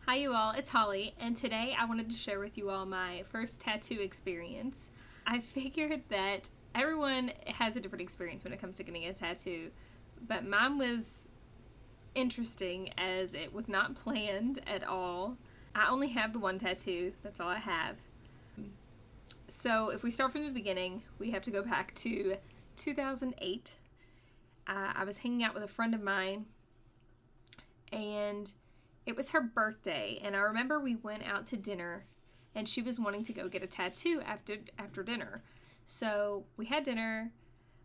Hi, you all. It's Holly, and today I wanted to share with you all my first tattoo experience. I figured that everyone has a different experience when it comes to getting a tattoo, but mine was interesting as it was not planned at all. I only have the one tattoo, that's all I have. So, if we start from the beginning, we have to go back to 2008. I was hanging out with a friend of mine, and it was her birthday, and I remember we went out to dinner, and she was wanting to go get a tattoo after dinner. So we had dinner,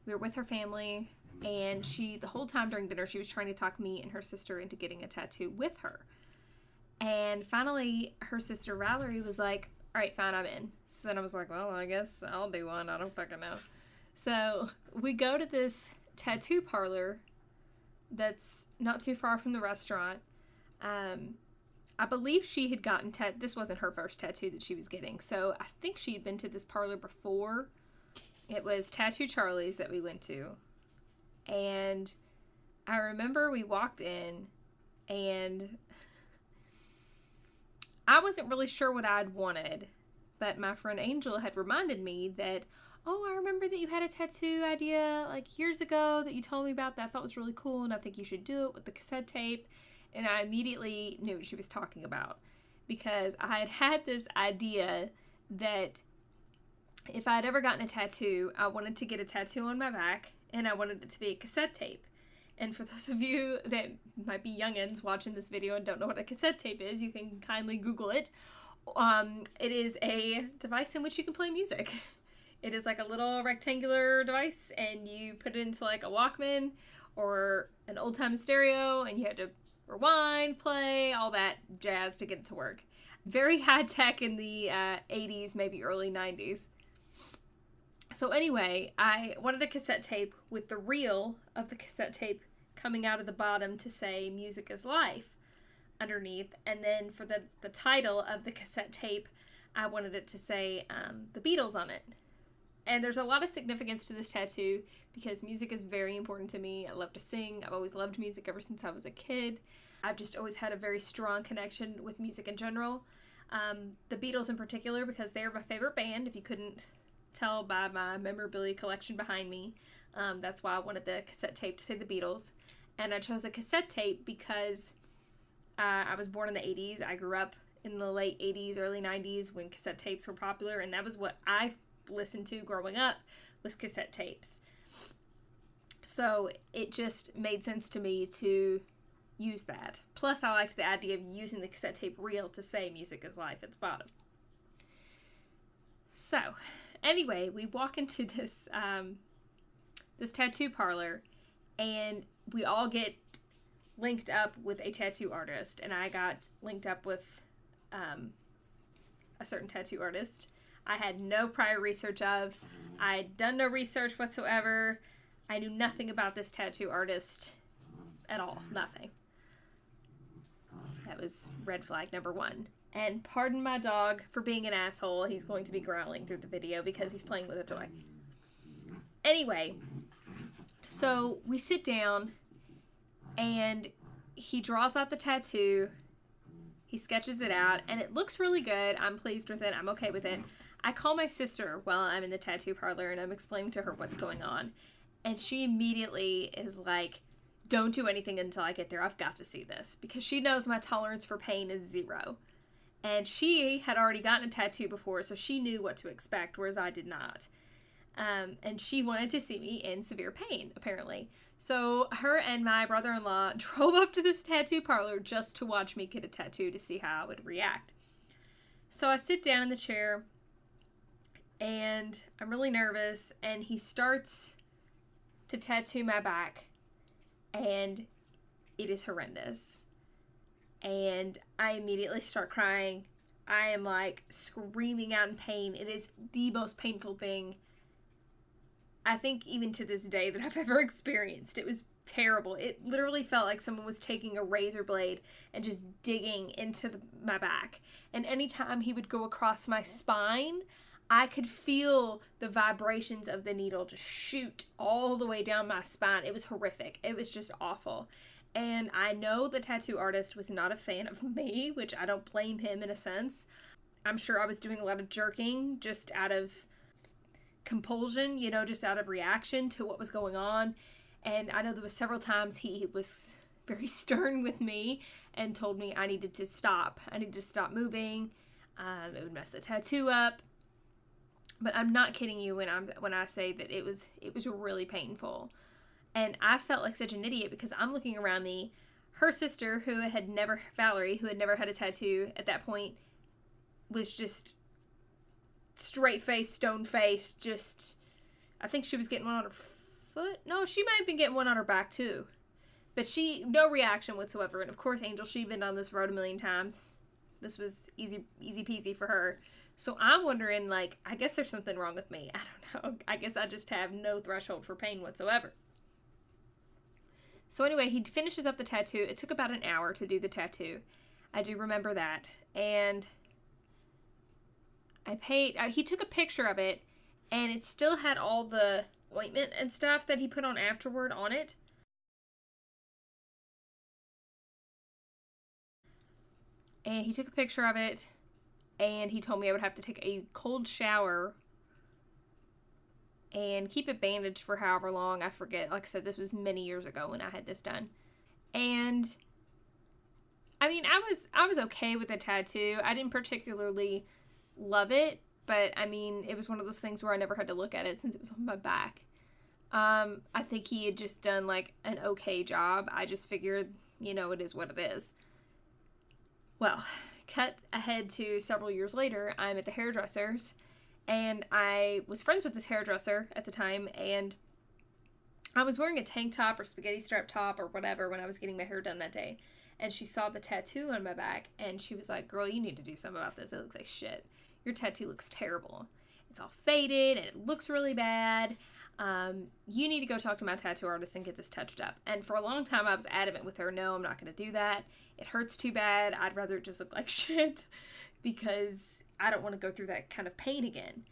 we were with her family, and the whole time during dinner, she was trying to talk me and her sister into getting a tattoo with her. And finally, her sister Valerie was like, all right, fine, I'm in. So then I was like, well, I guess I'll do one. I don't fucking know. So we go to this tattoo parlor that's not too far from the restaurant. I believe she had gotten this wasn't her first tattoo that she was getting, so I think she had been to this parlor before. It was Tattoo Charlie's that we went to, and I remember we walked in, and I wasn't really sure what I'd wanted, but my friend Angel had reminded me that, oh, I remember that you had a tattoo idea like years ago that you told me about that I thought was really cool, and I think you should do it with the cassette tape. And I immediately knew what she was talking about, because I had had this idea that if I had ever gotten a tattoo, I wanted to get a tattoo on my back, and I wanted it to be a cassette tape. And for those of you that might be youngins watching this video and don't know what a cassette tape is, you can kindly Google it. It is a device in which you can play music. It is like a little rectangular device, and you put it into like a Walkman or an old-time stereo, and you had to rewind, play, all that jazz to get it to work. Very high tech in the 80s, maybe early 90s. So anyway, I wanted a cassette tape with the reel of the cassette tape coming out of the bottom to say "Music is Life" underneath. And then for the title of the cassette tape, I wanted it to say the Beatles on it. And there's a lot of significance to this tattoo because music is very important to me. I love to sing. I've always loved music ever since I was a kid. I've just always had a very strong connection with music in general. The Beatles in particular, because they're my favorite band, if you couldn't tell by my memorabilia collection behind me. That's why I wanted the cassette tape to say the Beatles. And I chose a cassette tape because I was born in the 80s. I grew up in the late 80s, early 90s when cassette tapes were popular, and that was what I listened to growing up, was cassette tapes. So it just made sense to me to use that. Plus, I liked the idea of using the cassette tape reel to say "Music is Life" at the bottom. So, anyway, we walk into this this tattoo parlor, and we all get linked up with a tattoo artist, and I got linked up with a certain tattoo artist I had no prior research of. I had done no research whatsoever. I knew nothing about this tattoo artist at all. Nothing. That was red flag number one. And pardon my dog for being an asshole. He's going to be growling through the video because he's playing with a toy. Anyway, so we sit down, and he draws out the tattoo. He sketches it out, and it looks really good. I'm pleased with it. I'm okay with it. I call my sister while I'm in the tattoo parlor, and I'm explaining to her what's going on. And she immediately is like, don't do anything until I get there. I've got to see this. Because she knows my tolerance for pain is 0. And she had already gotten a tattoo before, so she knew what to expect, whereas I did not. And she wanted to see me in severe pain, apparently. So her and my brother-in-law drove up to this tattoo parlor just to watch me get a tattoo to see how I would react. So I sit down in the chair, and I'm really nervous, and he starts to tattoo my back, and it is horrendous. And I immediately start crying. I am like screaming out in pain. It is the most painful thing, I think, even to this day, that I've ever experienced. It was terrible. It literally felt like someone was taking a razor blade and just digging into my back. And anytime he would go across my spine, I could feel the vibrations of the needle just shoot all the way down my spine. It was horrific. It was just awful. And I know the tattoo artist was not a fan of me, which I don't blame him in a sense. I'm sure I was doing a lot of jerking just out of compulsion, just out of reaction to what was going on. And I know there was several times he was very stern with me and told me I needed to stop. I needed to stop moving. It would mess the tattoo up. But I'm not kidding you when I say that it was really painful. And I felt like such an idiot because I'm looking around me. Her sister, Valerie, who had never had a tattoo at that point, was just straight-faced, stone-faced, just, I think she was getting one on her foot. No, she might have been getting one on her back too. But no reaction whatsoever. And of course, Angel, she'd been down this road a million times. This was easy peasy for her. So I'm wondering, like, I guess there's something wrong with me. I don't know. I guess I just have no threshold for pain whatsoever. So anyway, he finishes up the tattoo. It took about an hour to do the tattoo. I do remember that. And he took a picture of it, and it still had all the ointment and stuff that he put on afterward on it. And he took a picture of it, and he told me I would have to take a cold shower and keep it bandaged for however long. I forget. Like I said, this was many years ago when I had this done. And I mean, I was okay with the tattoo. I didn't particularly love it, but I mean, it was one of those things where I never had to look at it since it was on my back. I think he had just done like an okay job. I just figured, it is what it is. Well, cut ahead to several years later, I'm at the hairdresser's, and I was friends with this hairdresser at the time, and I was wearing a tank top or spaghetti strap top or whatever when I was getting my hair done that day, and she saw the tattoo on my back, and she was like, "Girl, you need to do something about this. It looks like shit. Your tattoo looks terrible. It's all faded, and it looks really bad. You need to go talk to my tattoo artist and get this touched up." And for a long time, I was adamant with her, no, I'm not going to do that. It hurts too bad. I'd rather it just look like shit because I don't want to go through that kind of pain again.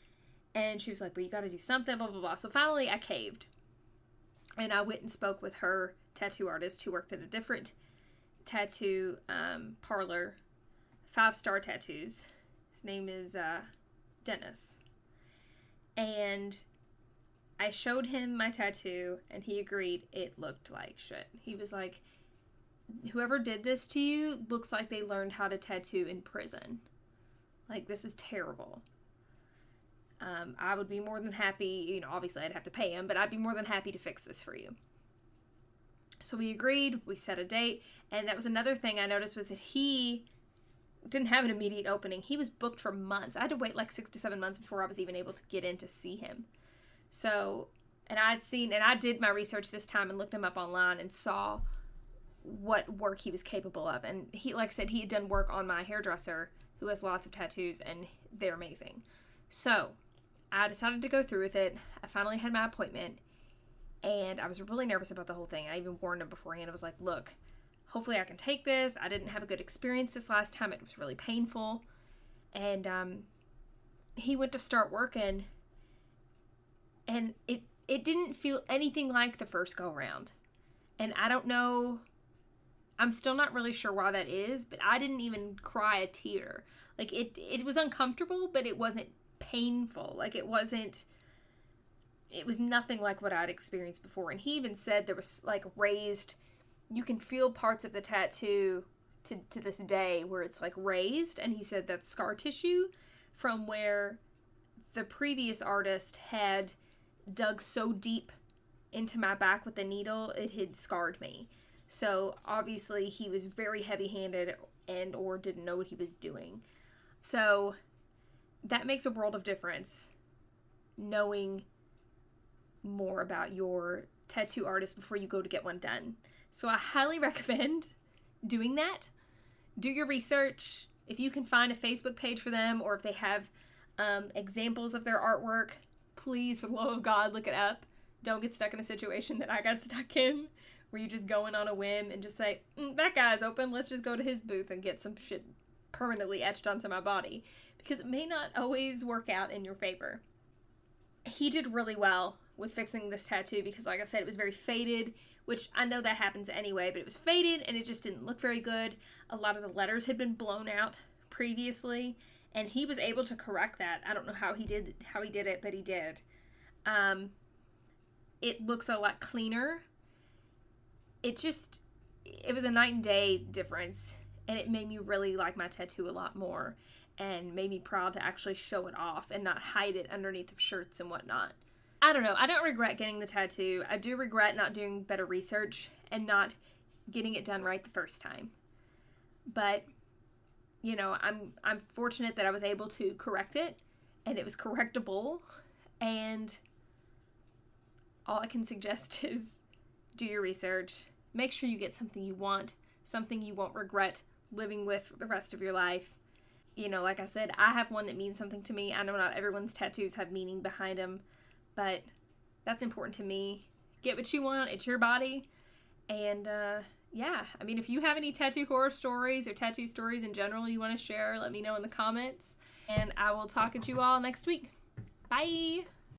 And she was like, "Well, you got to do something, blah, blah, blah." So finally, I caved. And I went and spoke with her tattoo artist who worked at a different tattoo parlor, 5-Star Tattoos. His name is Dennis. And I showed him my tattoo, and he agreed it looked like shit. He was like, "Whoever did this to you looks like they learned how to tattoo in prison. Like, this is terrible. I would be more than happy, obviously I'd have to pay him, but I'd be more than happy to fix this for you." So we agreed, we set a date, and that was another thing I noticed was that he didn't have an immediate opening. He was booked for months. I had to wait like 6 to 7 months before I was even able to get in to see him. So, and I did my research this time and looked him up online and saw what work he was capable of. And he, like I said, he had done work on my hairdresser who has lots of tattoos, and they're amazing. So I decided to go through with it. I finally had my appointment, and I was really nervous about the whole thing. I even warned him beforehand. I was like, "Look, hopefully I can take this. I didn't have a good experience this last time. It was really painful." And he went to start working, and it didn't feel anything like the first go around. And I don't know, I'm still not really sure why that is, but I didn't even cry a tear. Like, it was uncomfortable, but it wasn't painful. Like, it was nothing like what I'd experienced before. And he even said there was like raised, you can feel parts of the tattoo to this day where it's like raised, and he said that's scar tissue from where the previous artist had dug so deep into my back with the needle, it had scarred me. So obviously he was very heavy-handed and or didn't know what he was doing. So that makes a world of difference, knowing more about your tattoo artist before you go to get one done. So I highly recommend doing that. Do your research. If you can find a Facebook page for them, or if they have examples of their artwork, please, for the love of God, look it up. Don't get stuck in a situation that I got stuck in, where you just go in on a whim and just say, that guy's open, let's just go to his booth and get some shit permanently etched onto my body, because it may not always work out in your favor. He did really well with fixing this tattoo because, like I said, it was very faded, which I know that happens anyway, but it was faded and it just didn't look very good. A lot of the letters had been blown out previously, and he was able to correct that. I don't know how he did it, but he did. It looks a lot cleaner. It was a night and day difference, and it made me really like my tattoo a lot more, and made me proud to actually show it off and not hide it underneath of shirts and whatnot. I don't know. I don't regret getting the tattoo. I do regret not doing better research and not getting it done right the first time. But, you know, I'm fortunate that I was able to correct it, and it was correctable, and all I can suggest is do your research. Make sure you get something you want, something you won't regret living with for the rest of your life. You know, like I said, I have one that means something to me. I know not everyone's tattoos have meaning behind them, but that's important to me. Get what you want. It's your body. And, yeah, I mean, if you have any tattoo horror stories or tattoo stories in general you want to share, let me know in the comments. And I will talk at you all next week. Bye!